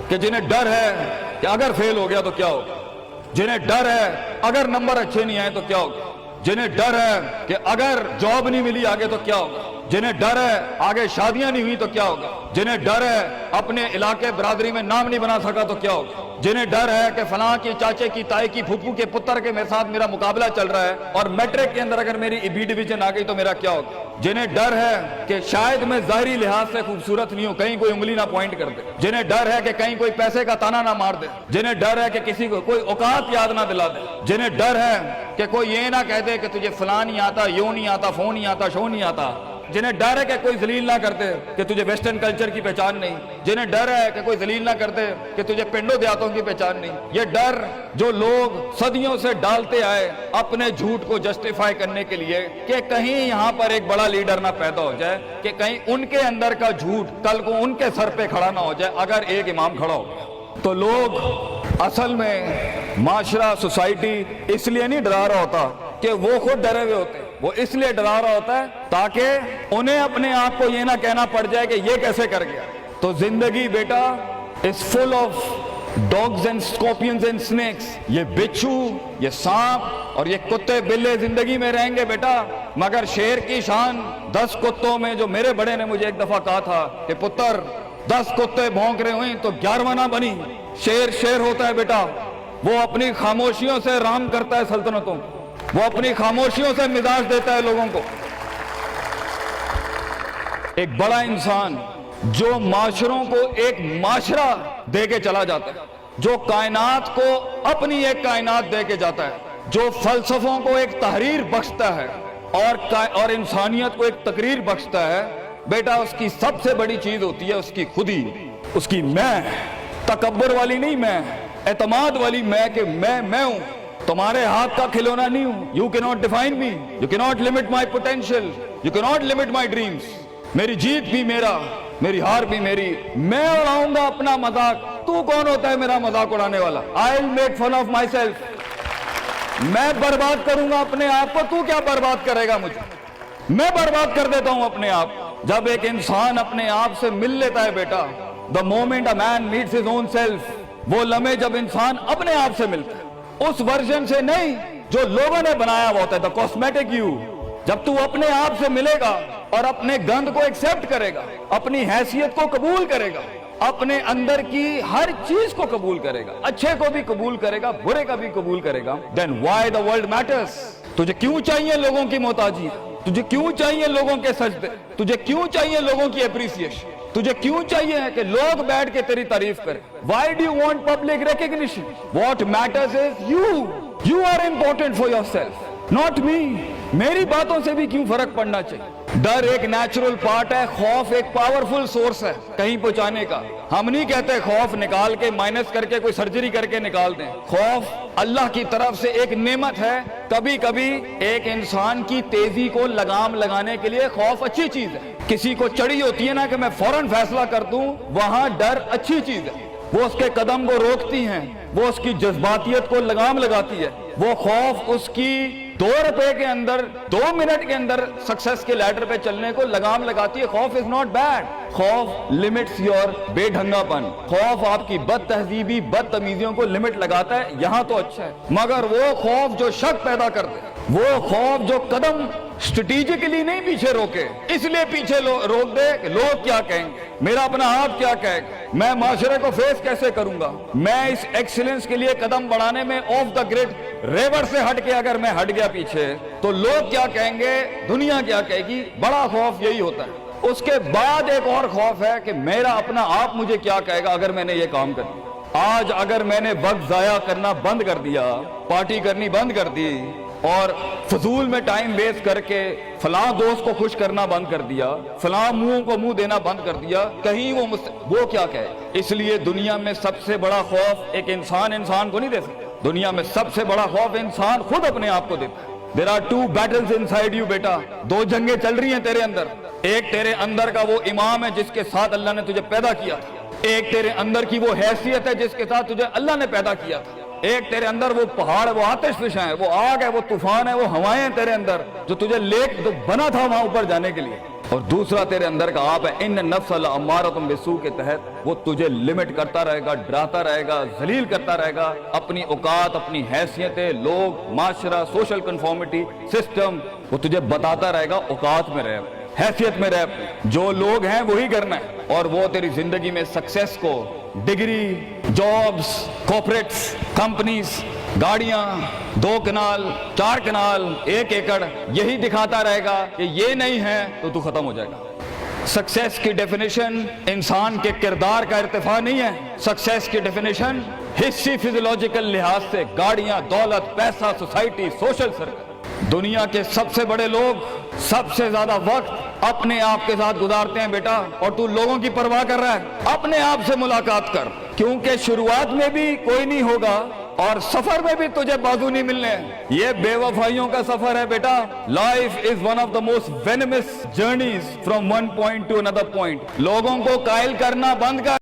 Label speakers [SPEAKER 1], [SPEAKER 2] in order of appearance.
[SPEAKER 1] کہ جنہیں ڈر ہے کہ اگر فیل ہو گیا تو کیا ہوگا, جنہیں ڈر ہے اگر نمبر اچھے نہیں آئے تو کیا ہوگا, جنہیں ڈر ہے کہ اگر جاب نہیں ملی آگے تو کیا ہوگا, جنہیں ڈر ہے آگے شادیاں نہیں ہوئی تو کیا ہوگا, جنہیں ڈر ہے اپنے علاقے برادری میں نام نہیں بنا سکا تو کیا ہوگا, جنہیں ڈر ہے کہ فلاں کی چاچے کی تائی کی پھپھو کے پتر کے میرے ساتھ میرا مقابلہ چل رہا ہے اور میٹرک کے اندر اگر میری بی ڈویژن آ گئی تو میرا کیا ہوگا, جنہیں ڈر ہے کہ شاید میں ظاہری لحاظ سے خوبصورت نہیں ہوں, کہیں کوئی انگلی نہ پوائنٹ کر دے, جنہیں ڈر ہے کہ کہیں کوئی پیسے کا تانا نہ مار دے, جنہیں ڈر ہے کہ کسی کو کوئی اوقات یاد نہ دلا دے, جنہیں ڈر ہے کہ کوئی یہ نہ کہہ دے کہ تجھے فلاں نہیں آتا, یوں نہیں آتا, فون نہیں آتا, شو نہیں آتا, جنہیں ڈر ہے کہ کوئی ذلیل نہ کرتے کہ تجھے ویسٹرن کلچر کی پہچان نہیں, جنہیں ڈر ہے کہ کوئی ذلیل نہ کرتے کہ تجھے پنڈوں دیہاتوں کی پہچان نہیں. یہ ڈر جو لوگ صدیوں سے ڈالتے آئے اپنے جھوٹ کو جسٹیفائی کرنے کے لیے کہ کہیں یہاں پر ایک بڑا لیڈر نہ پیدا ہو جائے, کہ کہیں ان کے اندر کا جھوٹ کل کو ان کے سر پہ کھڑا نہ ہو جائے اگر ایک امام کھڑا ہو گیا. تو لوگ اصل میں معاشرہ سوسائٹی اس لیے نہیں ڈرا رہا ہوتا کہ وہ خود ڈرے ہوئے ہوتے, وہ اس لیے ڈرا رہا ہوتا ہے تاکہ انہیں اپنے آپ کو یہ نہ کہنا پڑ جائے کہ یہ کیسے کر گیا. تو زندگی بیٹا is full of dogs and scorpions and snakes, یہ بچھو, یہ سانپ اور یہ کتے بلے زندگی میں رہیں گے بیٹا, مگر شیر کی شان 10 کتوں میں, جو میرے بڑے نے مجھے ایک دفعہ کہا تھا کہ پتر 10 کتے بھونک رہے ہوئیں تو 11واں نہ بنی. شیر ہوتا ہے بیٹا, وہ اپنی خاموشیوں سے رام کرتا ہے سلطنتوں, وہ اپنی خاموشیوں سے مزاج دیتا ہے لوگوں کو. ایک بڑا انسان جو معاشروں کو ایک معاشرہ دے کے چلا جاتا ہے, جو کائنات کو اپنی ایک کائنات دے کے جاتا ہے, جو فلسفوں کو ایک تحریر بخشتا ہے اور انسانیت کو ایک تقریر بخشتا ہے, بیٹا اس کی سب سے بڑی چیز ہوتی ہے اس کی خودی, اس کی میں, تکبر والی نہیں میں, اعتماد والی میں, کہ میں ہوں, تمہارے ہاتھ کا کھلونا نہیں ہوں. You cannot define me, you cannot limit my potential, you cannot limit my dreams. میری جیت بھی میرا, میری ہار بھی میری, میں اڑاؤں گا اپنا مذاق, تو کون ہوتا ہے میرا مذاق اڑانے والا. I'll make fun of myself, میں برباد کروں گا اپنے آپ کو, تو کیا برباد کرے گا مجھے, میں برباد کر دیتا ہوں اپنے آپ. جب ایک انسان اپنے آپ سے مل لیتا ہے بیٹا, the moment a man meets his own self, وہ لمحے جب انسان اپنے آپ سے ملتا ہے, اس ورژن سے نہیں جو لوگوں نے بنایا ہوا ہوتا ہے, the cosmetic you. جب تو اپنے آپ سے ملے گا اور اپنے گند کو ایکسپٹ کرے گا, اپنی حیثیت کو قبول کرے گا, اپنے اندر کی ہر چیز کو قبول کرے گا, اچھے کو بھی قبول کرے گا, برے کا بھی قبول کرے گا, then why the world matters. تجھے کیوں چاہیے لوگوں کی محتاجی, تجھے کیوں چاہیے لوگوں کے سجدے, تجھے کیوں چاہیے لوگوں کی اپریسیشن, تجھے کیوں چاہیے کہ لوگ بیٹھ کے تیری تعریف کریں. Why do you want public recognition? What matters is you are important for yourself, not me. میری باتوں سے بھی کیوں فرق پڑنا چاہیے. ڈر ایک نیچرل پارٹ ہے, خوف ایک پاورفل سورس ہے کہیں پہنچانے کا. ہم نہیں کہتے خوف نکال کے مائنس کر کے کوئی سرجری کر کے نکال دیں. خوف اللہ کی طرف سے ایک نعمت ہے. کبھی کبھی ایک انسان کی تیزی کو لگام لگانے کے لیے خوف اچھی چیز ہے. کسی کو چڑی ہوتی ہے نا کہ میں فوراً فیصلہ کر دوں, وہاں ڈر اچھی چیز ہے. وہ اس کے قدم کو روکتی ہیں, وہ اس کی جذباتیت کو لگام لگاتی ہے. وہ خوف اس کی 2 روپے کے اندر 2 منٹ کے اندر سکسس کے لیڈر پہ چلنے کو لگام لگاتی ہے. خوف از ناٹ بیڈ. خوف لمٹس یور بے ڈھنگا پن. خوف آپ کی بد تہذیبی بد تمیزیوں کو لمٹ لگاتا ہے, یہاں تو اچھا ہے. مگر وہ خوف جو شک پیدا کر دے, وہ خوف جو قدم اسٹریٹجکلی نہیں پیچھے روکے, اس لیے پیچھے روک دے کہ لوگ کیا کہیں گے, میرا اپنا آپ کیا کہے گا, میں معاشرے کو فیس کیسے کروں گا. میں اس ایکسیلنس کے لیے قدم بڑھانے میں آف دا گریڈ ریور سے ہٹ کے اگر میں ہٹ گیا پیچھے تو لوگ کیا کہیں گے, دنیا کیا کہے گی. بڑا خوف یہی ہوتا ہے. اس کے بعد ایک اور خوف ہے کہ میرا اپنا آپ مجھے کیا کہے گا اگر میں نے یہ کام کر دیا. آج اگر میں نے وقت ضائع کرنا بند کر دیا, پارٹی کرنی بند کر دی, اور فضول میں ٹائم ویسٹ کر کے فلاں دوست کو خوش کرنا بند کر دیا, فلاں منہ کو منہ دینا بند کر دیا, کہیں وہ کیا کہے. اس لیے دنیا میں سب سے بڑا خوف ایک انسان کو نہیں دے سکتا. دنیا میں سب سے بڑا خوف انسان خود اپنے آپ کو دیتا ہے. There are 2 battles inside you بیٹا, 2 جنگیں چل رہی ہیں تیرے اندر. ایک تیرے اندر کا وہ امام ہے جس کے ساتھ اللہ نے تجھے پیدا کیا تھا, ایک تیرے اندر کی وہ حیثیت ہے جس کے ساتھ تجھے اللہ نے پیدا کیا تھا, ایک تیرے اندر وہ پہاڑ ہے, وہ آتش فشاں ہے, وہ آگ ہے, وہ طوفان ہے, وہ ہوائیں ہیں تیرے اندر جو تجھے بنا تھا وہاں اوپر جانے کے لیے. اور دوسرا تیرے اندر کا آپ ہے ان نفس الامارۃ بالسوء کے تحت وہ تجھے لمٹ کرتا رہے گا، ڈراتا رہے گا، ذلیل کرتا رہے گا، اپنی اوقات، اپنی حیثیتیں، لوگ، معاشرہ، سوشل کنفارمیٹی، سسٹم، وہ تجھے بتاتا رہے گا اوقات میں رہ، حیثیت میں رہ، جو لوگ ہیں وہی کرنا ہے، اور وہ تیری زندگی میں سکسیس کو، ڈگری، جابز، کارپوریٹس، کمپنیز، گاڑیاں، 2 کنال، 4 کنال، 1 ایکڑ، یہی دکھاتا رہے گا کہ یہ نہیں ہے تو ختم ہو جائے گا۔ سکسیس کی ڈیفینیشن انسان کے کردار کا ارتفاع نہیں ہے، سکسیس کی ڈیفینیشن حصی فزیولوجیکل لحاظ سے گاڑیاں، دولت، پیسہ، سوسائٹی، سوشل سرکل۔ دنیا کے سب سے بڑے لوگ سب سے زیادہ وقت اپنے آپ کے ساتھ گزارتے ہیں بیٹا، اور تو لوگوں کی پرواہ کر رہا ہے؟ اپنے آپ سے ملاقات کر، کیونکہ شروعات میں بھی کوئی نہیں ہوگا اور سفر میں بھی تجھے بازو نہیں ملنے، یہ بے وفائیوں کا سفر ہے بیٹا۔ Life is one of the most venomous journeys from one point to another point. لوگوں کو قائل کرنا بند کر۔